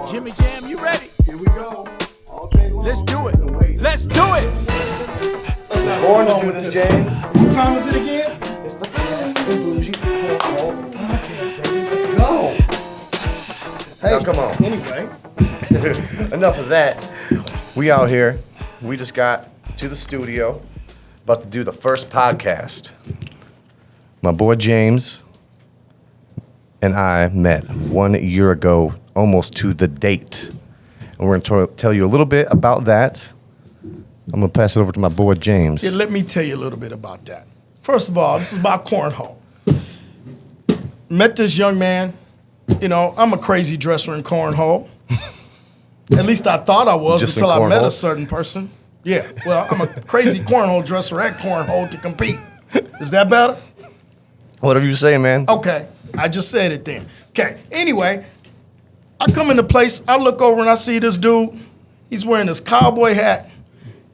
Jimmy Jam, you ready? Here we go. All day long. Let's do it. Let's do it. Born to do this, James. What time is it again? It's the Bad Boujee Bros Podcast, baby. Let's go. Hey, now, come on. Anyway. Enough of that. We out here. We just got to the studio. About to do the first podcast. My boy James and I met 1 year ago, almost to the date. And we're going to tell you a little bit about that. I'm going to pass it over to my boy James. Yeah, let me tell you a little bit about that. First of all, this is about cornhole. Met this young man. You know, I'm a crazy dresser in cornhole. At least I thought I was Just until I met cornhole? a certain person. Yeah, well, I'm a crazy cornhole dresser at cornhole to compete. Is that better? Whatever you say, man. Okay, I just said it then. Okay, anyway, I come into place, I look over and I see this dude. He's wearing this cowboy hat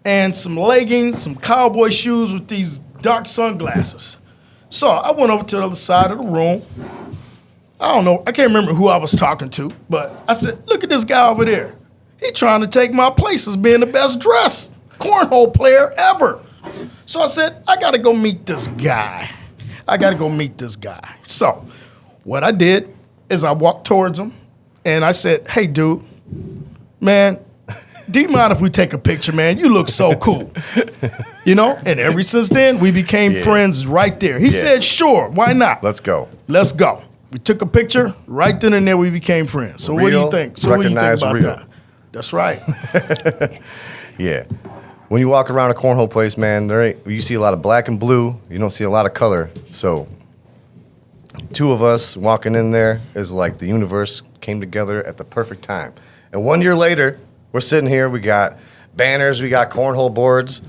and some leggings, some cowboy shoes with these dark sunglasses. So I went over to the other side of the room. I don't know, I can't remember who I was talking to, but I said, look at this guy over there. He trying to take my place as being the best dressed cornhole player ever. So I said, I gotta go meet this guy. So what I did is I walked towards him and I said, hey dude, man, do you mind if we take a picture, man? You look so cool. You know, and ever since then, we became friends right there. He said, sure, why not? Let's go. Let's go. We took a picture, right then and there we became friends. So what do you think? So what do you think about that? That's right. Yeah. When you walk around a cornhole place, man, you see a lot of black and blue. You don't see a lot of color. So two of us walking in there is like the universe came together at the perfect time. And 1 year later, we're sitting here. We got banners. We got cornhole boards.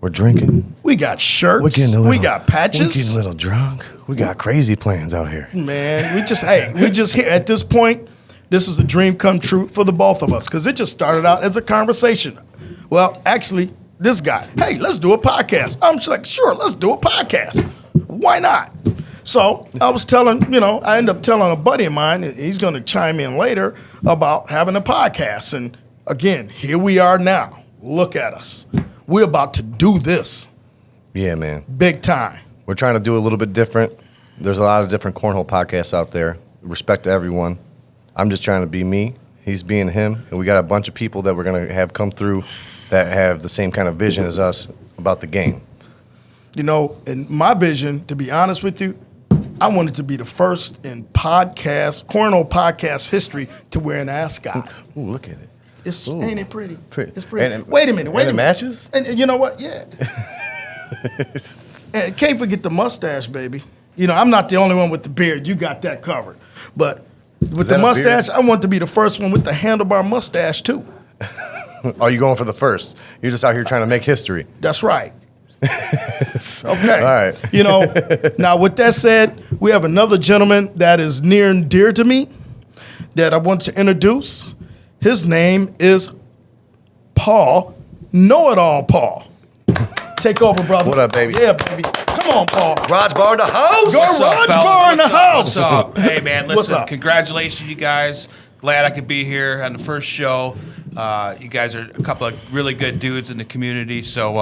We're drinking. We got shirts. We got patches. We're getting a little drunk. We got crazy plans out here. Man, we just here at this point, this is a dream come true for the both of us because it just started out as a conversation. Well, actually, this guy, hey, let's do a podcast. I'm just like, sure, let's do a podcast. Why not? So I was I ended up telling a buddy of mine, and he's going to chime in later about having a podcast. And again, here we are now. Look at us. We're about to do this. Yeah, man. Big time. We're trying to do a little bit different. There's a lot of different cornhole podcasts out there. Respect to everyone. I'm just trying to be me. He's being him. And we got a bunch of people that we're going to have come through that have the same kind of vision as us about the game. You know, and my vision, to be honest with you, I wanted to be the first in cornhole podcast history to wear an ascot. Ooh, look at it. Ain't it pretty? Pretty. It's pretty. And wait a minute. it matches? And you know what? Yeah. And can't forget the mustache, baby. You know, I'm not the only one with the beard. You got that covered. But with the mustache, I want to be the first one with the handlebar mustache, too. Oh, you going for the first? You're just out here trying to make history. That's right. Okay. All right. You know, now with that said, we have another gentleman that is near and dear to me that I want to introduce. His name is Paul, Know-It-All Paul. Take over, brother. What up, baby? Yeah, baby. Come on, Paul. Garage bar in the house. Garage bar in the house. What's up? Hey, man, What's listen, up? congratulations, you guys. Glad I could be here on the first show. You guys are a couple of really good dudes in the community. So,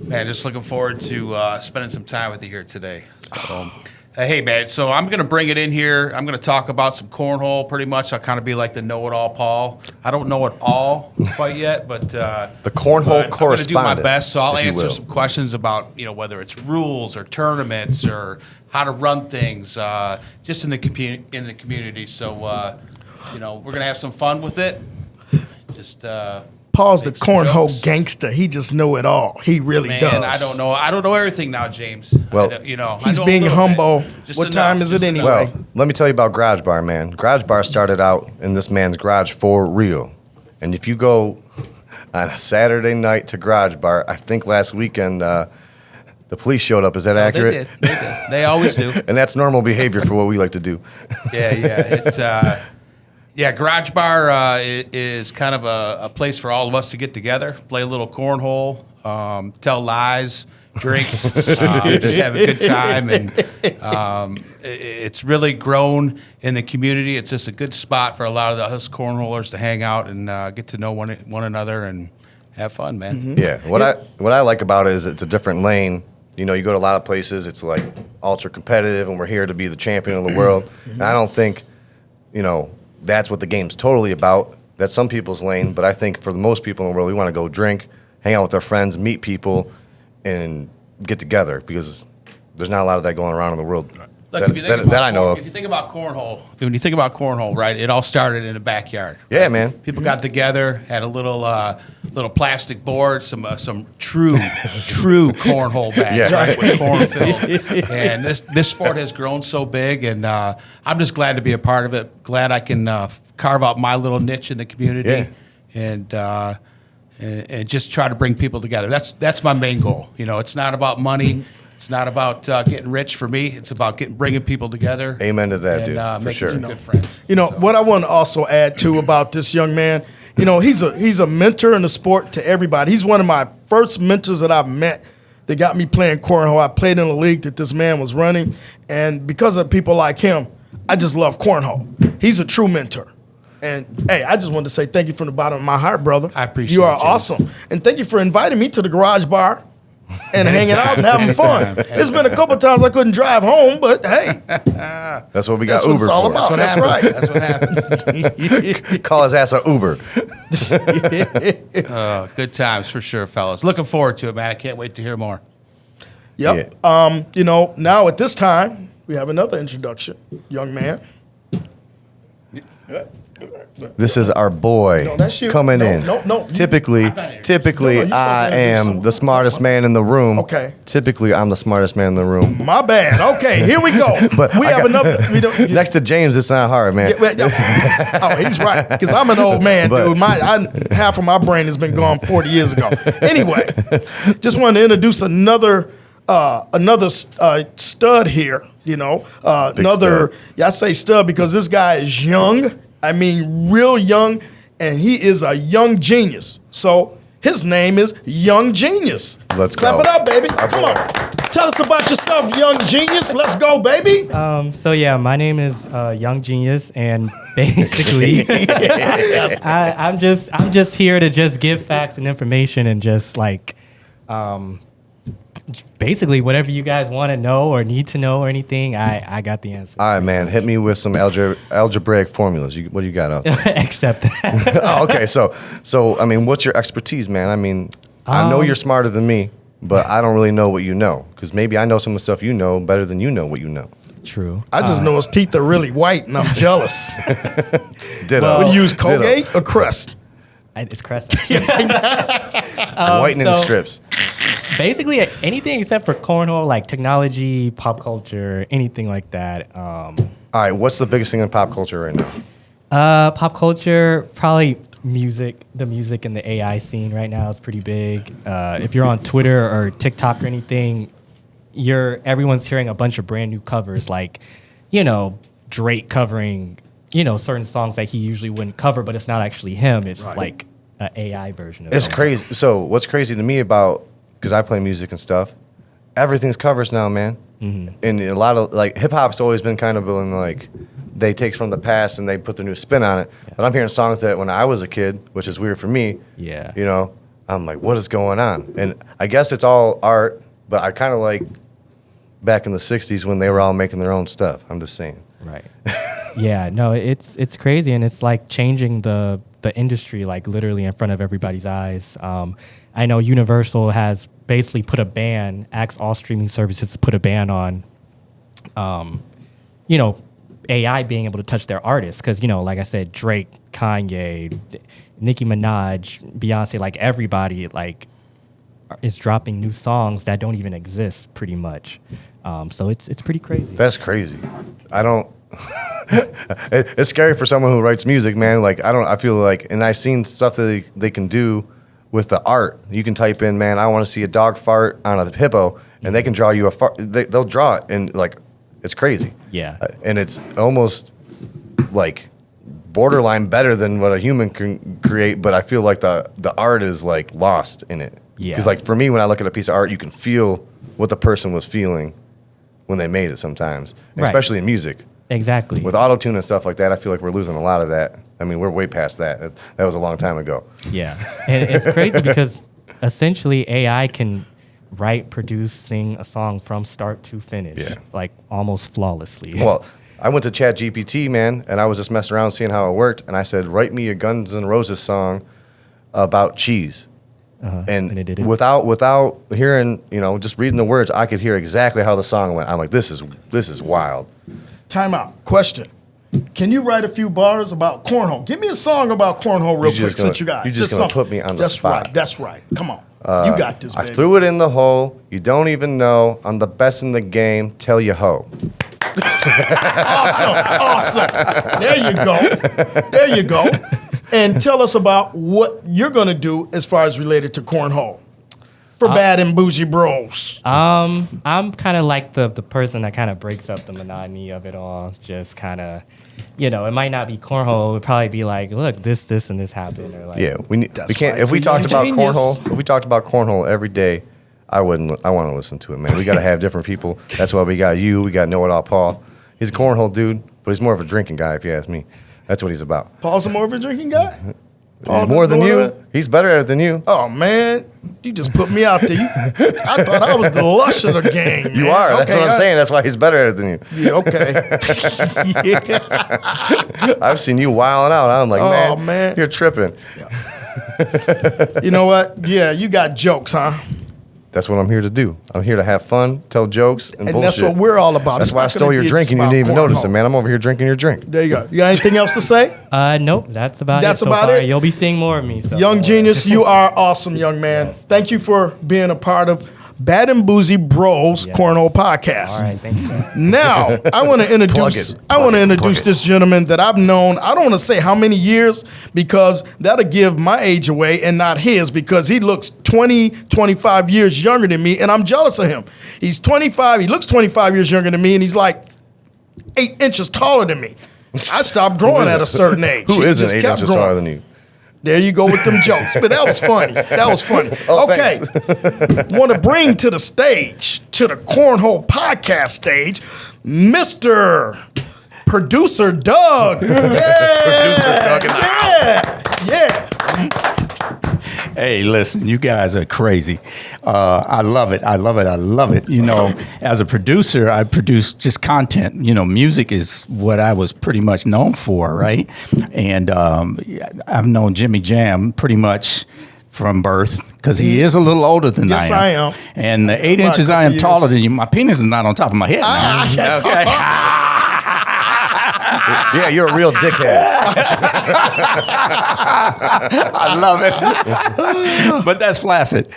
man, just looking forward to spending some time with you here today. So, hey, man, so I'm going to bring it in here. I'm going to talk about some cornhole pretty much. I'll kind of be like the know-it-all Paul. I don't know it all quite yet, but the cornhole correspondent. I'm going to do my best, so I'll answer some questions about, whether it's rules or tournaments or how to run things just in the community. So, we're going to have some fun with it. Just Paul's the cornhole jokes. gangster. He just know it all. He really does. Man, I don't know everything now, James. Well, he's being humble. What time is it anyway? Well, let me tell you about Garage Bar, man. Garage Bar started out in this man's garage for real. And if you go on a Saturday night to Garage Bar, I think last weekend the police showed up. Is that accurate? They did. They always do. And that's normal behavior for what we like to do. Yeah. It's Garage Bar is kind of a place for all of us to get together, play a little cornhole, tell lies, drink, just have a good time, and it's really grown in the community. It's just a good spot for a lot of us cornholers to hang out and get to know one another and have fun, man. Mm-hmm. Yeah. What I like about it is it's a different lane. You know, you go to a lot of places, it's like ultra competitive, and we're here to be the champion of the world. And I don't think, you know, that's what the game's totally about. That's some people's lane, but I think for the most people in the world, we want to go drink, hang out with our friends, meet people, and get together, because there's not a lot of that going around in the world that I know of. If you think about cornhole, right? It all started in the backyard. Yeah, right? man. People got together, had a little plastic board, some true cornhole bags, Yeah. right, with corn filled. And this sport has grown so big, and I'm just glad to be a part of it. Glad I can carve out my little niche in the community, and just try to bring people together. That's my main goal. You know, it's not about money. It's not about getting rich for me. It's about bringing people together. Amen to that, and, dude. For making sure. some good friends. You know, what I want to also add too about this young man, you know, he's a mentor in the sport to everybody. He's one of my first mentors that I've met that got me playing cornhole. I played in a league that this man was running, and because of people like him, I just love cornhole. He's a true mentor. And hey, I just wanted to say thank you from the bottom of my heart, brother. I appreciate you. You are James. awesome. And thank you for inviting me to the garage bar and hanging out and having fun. It's been a couple times I couldn't drive home, but hey. That's what we got That's what Uber it's all for. about. That's right. That's what happens. Call his ass a Uber. Good times for sure, fellas. Looking forward to it, man. I can't wait to hear more. Yep. You know, now at this time, we have another introduction, young man. This is our boy No, that's you. coming No, in. no. Typically, No, no, you're I supposed to am introduce the smartest man in the room. Okay. Typically, I'm the smartest man in the room. My bad. Okay, here we go. But we I have got- another. We don't, Next to James, it's not hard, man. Oh, he's right. Because I'm an old man, But- dude. Half of my brain has been gone 40 years ago. Anyway, just wanted to introduce another stud here. You know, another. stud. Yeah, I say stud because this guy is young. I mean, real young, and he is a young genius. So his name is Young Genius. Let's Clap go. it up, baby. Our Come boy. on. Tell us about yourself, Young Genius. Let's go, baby. So yeah, my name is Young Genius, and basically, I'm just here to just give facts and information, and just like, basically whatever you guys want to know or need to know or anything, I got the answer. All right, man. Hit me with some algebraic formulas. What do you got out there? Except that. Oh, okay. So I mean, what's your expertise, man? I mean, I know you're smarter than me, but I don't really know what you know, because maybe I know some of the stuff you know better than you know what you know. True. I just know his teeth are really white, and I'm jealous. Ditto. Well- Would you use Colgate or Crest? It's Crest. Whitening the so- strips. Basically, anything except for cornhole, like technology, pop culture, anything like that. All right. What's the biggest thing in pop culture right now? Pop culture, probably music. The music and the AI scene right now is pretty big. If you're on Twitter or TikTok or anything, everyone's hearing a bunch of brand new covers, like, you know, Drake covering, you know, certain songs that he usually wouldn't cover, but it's not actually him. It's like an AI version of it. It's crazy. So what's crazy to me about, because I play music and stuff, everything's covers now, man. Mm-hmm. And a lot of, like, hip hop's always been kind of like, they take from the past and they put their new spin on it. Yeah. But I'm hearing songs that when I was a kid, which is weird for me. Yeah. You know, I'm like, what is going on? And I guess it's all art, but I kind of like back in the 60s when they were all making their own stuff. I'm just saying. Right. Yeah, no, it's crazy, and it's like changing the industry, like literally in front of everybody's eyes. I know Universal has basically put a ban, asked all streaming services to put a ban on, you know, AI being able to touch their artists. Because, you know, like I said, Drake, Kanye, Nicki Minaj, Beyonce, like everybody, like, is dropping new songs that don't even exist pretty much. So it's pretty crazy. That's crazy. I don't. It's scary for someone who writes music, man. Like, I feel like, and I've seen stuff that they can do with the art. You can type in, man, I want to see a dog fart on a hippo, and they can draw you a fart. They'll draw it, and like, it's crazy. Yeah. And it's almost like borderline better than what a human can create. But I feel like the art is like lost in it. Yeah. Because like for me, when I look at a piece of art, you can feel what the person was feeling when they made it sometimes, and Right. especially in music. Exactly. With auto-tune and stuff like that, I feel like we're losing a lot of that. I mean, we're way past that. That was a long time ago. Yeah. And it's crazy because essentially AI can write, produce, sing a song from start to finish, Yeah. like almost flawlessly. Well, I went to ChatGPT, man, and I was just messing around seeing how it worked, and I said, write me a Guns N' Roses song about cheese. And it did it. Without hearing, just reading the words, I could hear exactly how the song went. I'm like, this is wild. Time out. Question. Can you write a few bars about cornhole? Give me a song about cornhole real quick since you got You're just going to something. put me on the spot. That's right. Come on. You got this, I baby. threw it in the hole. You don't even know. I'm the best in the game. Tell you ho. Awesome. There you go. And tell us about what you're going to do as far as related to cornhole for Bad and Boujee Bros. I'm kind of like the person that kind of breaks up the monotony of it all. Just kind of, it might not be cornhole. It would probably be like, look, this and this happened, or like, Yeah, we That's can't. why If it's we a talked young about genius. cornhole, if we talked about cornhole every day, I want to listen to it, man. We got to have different people. That's why we got you. We got Know It All Paul. He's a cornhole dude, but he's more of a drinking guy, if you ask me. That's what he's about. Paul's a more of a drinking guy? Paul More than doing you. that? He's better at it than you. Oh, man. You just put me out there. I thought I was the lush of the game. You man. are. That's Okay, what I'm saying. That's why he's better at it than you. Yeah, okay. I've seen you wilding out. I'm like, Oh, man, man. you're tripping. You know what? Yeah, you got jokes, huh? That's what I'm here to do. I'm here to have fun, tell jokes, and And bullshit. that's what we're all about. That's It's why I not stole gonna your be drink just and you about didn't even notice it, cornhole. man. I'm over here drinking your drink. There you go. You got anything else to say? Nope, that's about That's it. So about far. it? You'll be seeing more of me. So Young genius, you are awesome, young man. Thank you for being a part of Bad and Boujee Bros Yes. Cornhole Podcast. All right, thank you. Now, I want to introduce. Plug it. This gentleman that I've known. I don't want to say how many years because that'll give my age away and not his because he looks 20, 25 years younger than me, and I'm jealous of him. He's 25. He looks 25 years younger than me, and he's like 8 inches taller than me. I stopped growing at a certain age. Who He isn't just 8 kept inches growing. taller than you? There you go with them jokes. But that was funny. Oh, Okay. Want to bring to the stage, to the Cornhole Podcast stage, Mr. Producer Doug. Yeah. Hey, listen, you guys are crazy. I love it. As a producer, I produce just content. Music is what I was pretty much known for, right? And I've known Jimmy Jam pretty much from birth because he is a little older than Yes, I am. And the 8 About a inches I couple am years. taller than you. My penis is not on top of my head now. Yeah, you're a real dickhead. I love it. But that's flaccid.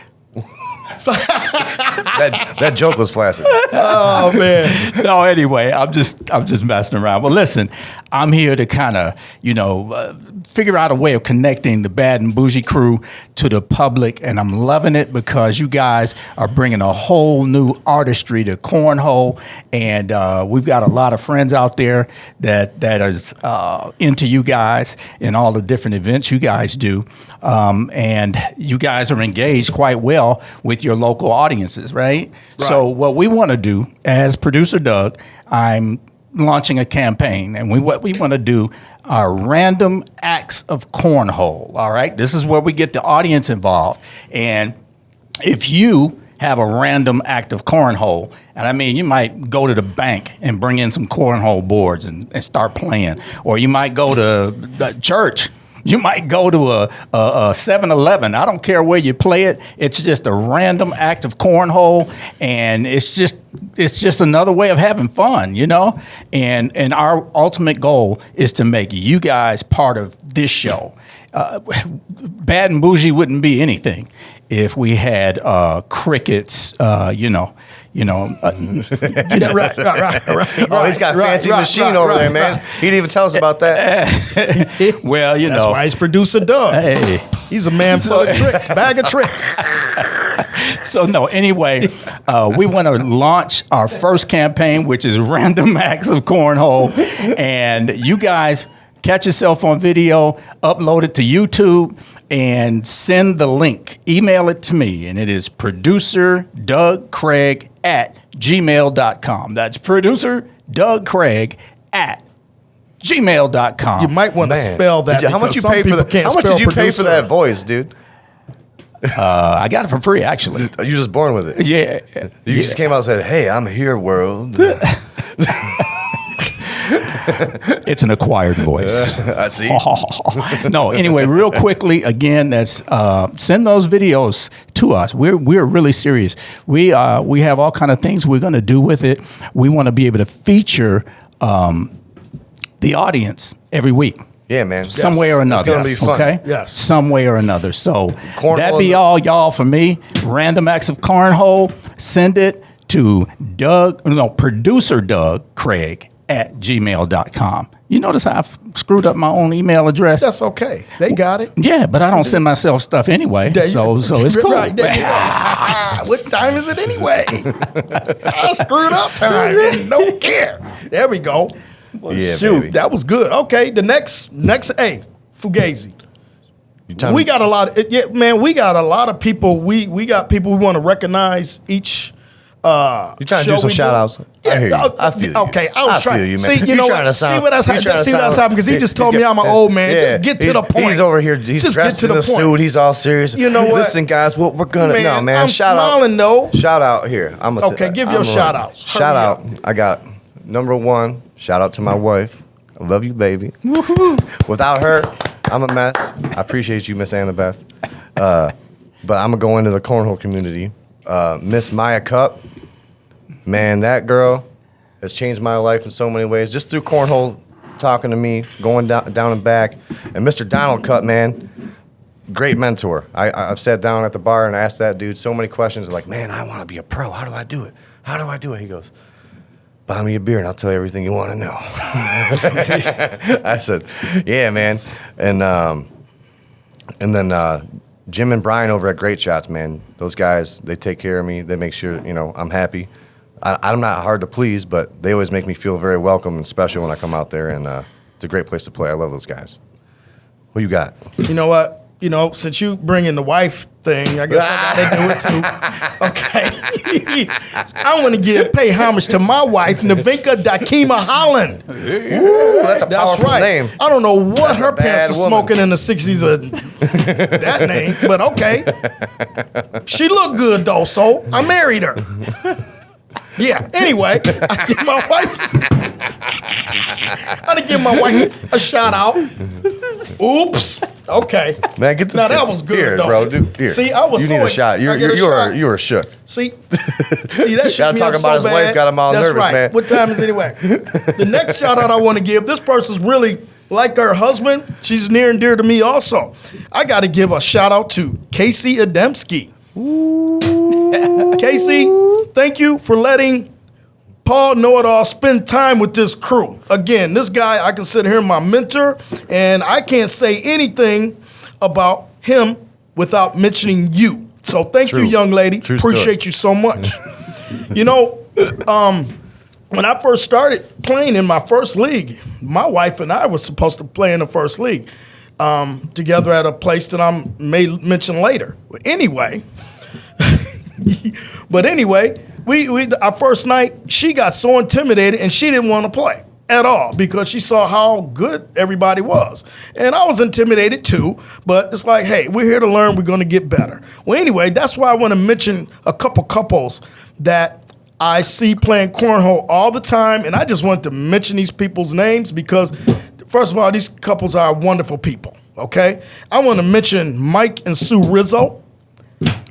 That joke was flaccid. Oh, man. No, anyway, I'm just messing around. But listen, I'm here to kind of, figure out a way of connecting the Bad and Boujee crew to the public, and I'm loving it because you guys are bringing a whole new artistry to Cornhole, and we've got a lot of friends out there that is into you guys and all the different events you guys do, and you guys are engaged quite well with your local audiences, right? So what we want to do as producer Doug, I'm launching a campaign, and what we want to do are random acts of cornhole. All right, this is where we get the audience involved, and if you have a random act of cornhole, and I mean, you might go to the bank and bring in some cornhole boards and start playing, or you might go to the church. You might go to a 7-Eleven. I don't care where you play it. It's just a random act of cornhole, and it's just another way of having fun, And our ultimate goal is to make you guys part of this show. Bad and Boujee wouldn't be anything if we had crickets, Yeah, right. Oh, he's got a fancy machine over there, man. He didn't even tell us about that. Well, That's why he's producer Doug. Hey. He's a man full of tricks, bag of tricks. So no, anyway, we want to launch our first campaign, which is random acts of cornhole, and you guys catch yourself on video, upload it to YouTube, and send the link. Email it to me, and it is producerdougcraig@gmail.com. That's producerdougcraig@gmail.com. You might want to spell that. How much you pay for that? How much did you pay for that voice, dude? I got it for free, actually. You just born with it. Yeah. You just came out and said, "Hey, I'm here, world." It's an acquired voice. I see. No, anyway, real quickly, again, that's send those videos to us. We're really serious. We have all kind of things we're going to do with it. We want to be able to feature the audience every week. Yeah, man. Some way or another. It's gonna be fun. Okay? Yes. Some way or another. So Cornhole that be all, y'all, for me. Random acts of cornhole. Send it to producer Doug Craig @gmail.com. You notice how I've screwed up my own email address? That's okay. They got it. Yeah, but I don't send myself stuff anyway, so it's cool. Right, there you go. What time is it anyway? I screwed up time. Don't care. There we go. Yeah, Shoot. baby. That was good. Okay, the next, hey, Foogazi. We got a lot. We got a lot of people. We got people we want to recognize each. You trying to do some shout outs? Yeah, I hear you. I feel you. Okay, I was trying. Feel you, man. See, you know what? See what that's happening because he just told me I'm an old man. Yeah, just get to the point. He's over here. He's just dressed get to in the a point. suit. He's all serious. You know what? Listen, guys, we're gonna man. I'm shout smiling though. Shout out here. Okay, give your shout outs. Shout out. I got number one. Shout out to my wife. I love you, baby. Without her, I'm a mess. I appreciate you, Miss Annabeth. But I'm gonna go into the cornhole community. Miss Maya Cup. Man, that girl has changed my life in so many ways. Just through cornhole, talking to me, going down and back. And Mr. Donald Cup, man, great mentor. I've sat down at the bar and asked that dude so many questions. Like, man, I want to be a pro. How do I do it? How do I do it? He goes, buy me a beer and I'll tell you everything you want to know. I said, yeah, man. And then Jim and Brian over at Great Shots, man. Those guys, they take care of me. They make sure, I'm happy. I'm not hard to please, but they always make me feel very welcome and special when I come out there, and it's a great place to play. I love those guys. What you got? You know what? Since you bring in the wife thing, I guess I gotta do it too. Okay. I want to pay homage to my wife, Navinka Dakima Holland. Ooh, that's a powerful name. I don't know what That's her a bad parents were woman. smoking in the 60s of that name, but okay. She looked good though, so I married her. Yeah, anyway, I give my wife a shout out. Oops. Okay. Man, get this. Now that was good, here, though. bro. Dude, here. See, I was You so need a shot. You were shook. See, that shit Gotta me talk up about so his bad. wife, got him all That's nervous, right. man. What time is it anyway? The next shout out I want to give, this person's really like her husband. She's near and dear to me also. I got to give a shout out to Casey Adamski. Casey, thank you for letting Paul Know-It-All spend time with this crew. Again, this guy, I consider him my mentor, and I can't say anything about him without mentioning you. So thank you, young lady. True Appreciate you so much. When I first started playing in my first league, my wife and I were supposed to play in the first league together at a place that I may mention later. Anyway, our first night, she got so intimidated and she didn't want to play at all because she saw how good everybody was. And I was intimidated too, but it's like, hey, we're here to learn, we're going to get better. Well, anyway, that's why I want to mention a couple couples that I see playing cornhole all the time, and I just wanted to mention these people's names because, first of all, these couples are wonderful people, okay? I want to mention Mike and Sue Rizzo.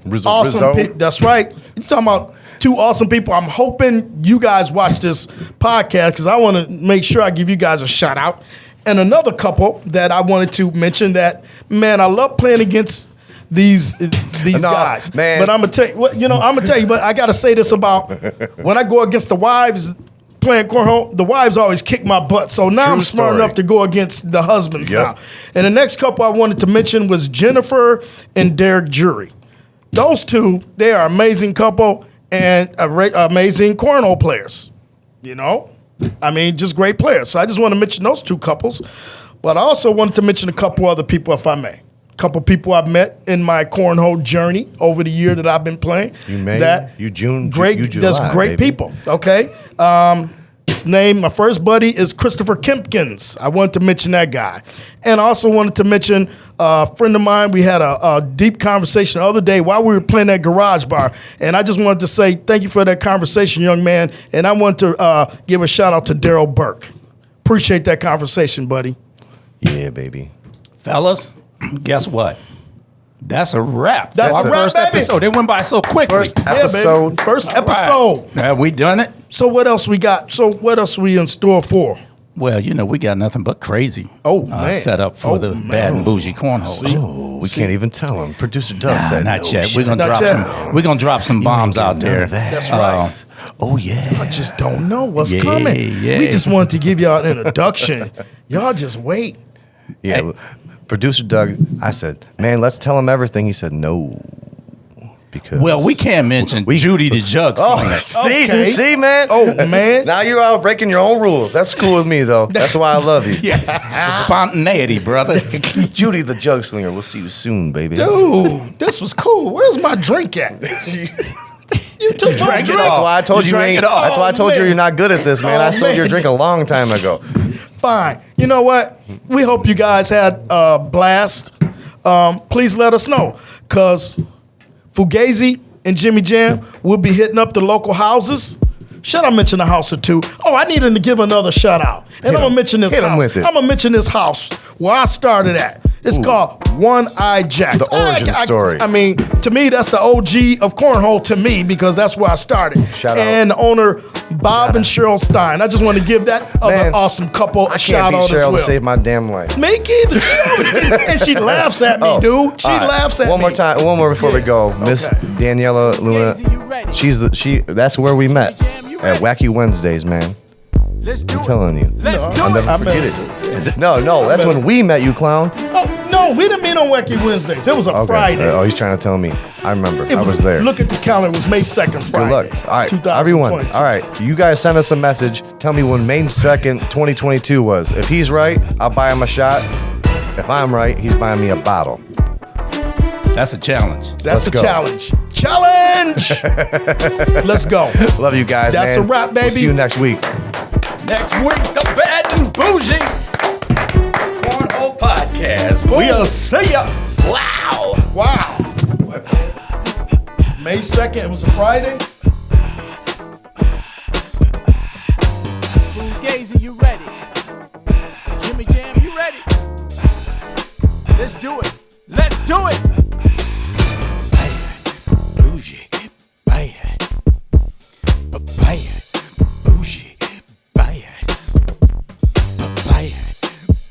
Rizzo? That's right. You're talking about two awesome people. I'm hoping you guys watch this podcast because I want to make sure I give you guys a shout out. And another couple that I wanted to mention that, man, I love playing against these guys. Man. But I'm gonna tell you, but I gotta say this about when I go against the wives playing cornhole, the wives always kick my butt. So now I'm smart enough to go against the husbands now. And the next couple I wanted to mention was Jennifer and Derek Jury. Those two, they are amazing couple and amazing cornhole players. Just great players. So I just want to mention those two couples. But I also wanted to mention a couple other people, if I may. A couple people I've met in my cornhole journey over the year that I've been playing. You May, you June, great, you July, that's great baby. people. Okay, his name, my first buddy, is Christopher Kempkins. I wanted to mention that guy, and I also wanted to mention a friend of mine. We had a deep conversation the other day while we were playing at Garage Bar, and I just wanted to say thank you for that conversation, young man. And I want to give a shout out to Daryl Burke. Appreciate that conversation, buddy. Yeah, baby. Fellas, guess what? That's a wrap. That's our a wrap, first baby. episode. It went by so quickly. First episode. Baby. First All right. episode. Have we done it? So what else we got? So what else we in store for? Well, we got nothing but crazy. Man. Set up for the man. Bad and Bougie Cornhole. Oh, we can't even tell him. Producer Doug said Not no yet. shit. We're gonna Not drop yet. some. We're gonna drop some bombs None out of there. that. That's right. Oh yeah. I just don't know what's Yeah, coming. yeah. We just wanted to give y'all an introduction. Y'all just wait. Yeah. Producer Doug, I said, man, let's tell him everything. He said no. Because Well, we can't mention Judy the Jug Oh, Slinger. Okay. see, man. Oh, man. Now you're out breaking your own rules. That's cool with me, though. That's why I love you. Spontaneity, brother. Judy the Jug Slinger. We'll see you soon, baby. Dude, this was cool. Where's my drink at? You took my drank it drink. all. That's why I told You you, drank ain't, it all. that's why I told you man. you're not good at this, man. Oh, I stole your man. drink a long time ago. Fine. You know what? We hope you guys had a blast. Please let us know, because Foogazi and Jimmy Jam will be hitting up the local houses. Should I mention a house or two? Oh, I need to give another shout out. And I'm going to mention this Hit 'em house. with it. I'm going to mention this house where I started at. It's called One Eye Jacks. The origin story. I mean, to me, that's the OG of cornhole to me, because that's where I started. Shout out. And the owner, Bob and Cheryl Stein. I just want to give that other Man, awesome couple I a shout can't out beat as Cheryl well. to save my damn life. Me either. She always and she laughs at me, Oh, dude. She all right. laughs at me. One more time. One more before we go. Miss Okay. Daniela Luna. That's where we met at Wacky Wednesdays, man. Let's do I'm it. telling you. Let's do I'll it. never forget it. No, that's when we met you, clown. Oh no, we didn't meet on Wacky Wednesdays. It was a Okay. Friday. Oh, he's trying to tell me. I remember. It I was there. Look at the calendar. It was May 2nd, Good Friday. luck. All right, 2022. everyone. All right, you guys send us a message. Tell me when May 2nd, 2022 was. If he's right, I'll buy him a shot. If I'm right, he's buying me a bottle. That's a challenge. That's Let's a go. challenge. Challenge. Let's go. Love you guys, That's man. a wrap, We'll baby. see you next week. Next week, the Bad and Bougie Cornhole Podcast. We'll see ya. Wow. Wow. May 2nd. It was a Friday. Foogazi, you ready? Jimmy Jam, you ready? Let's do it. Let's do it. Bougie, bad, bad, bougie, bad,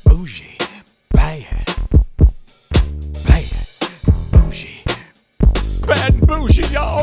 bougie, bad, bougie. Bad and Bougie, y'all.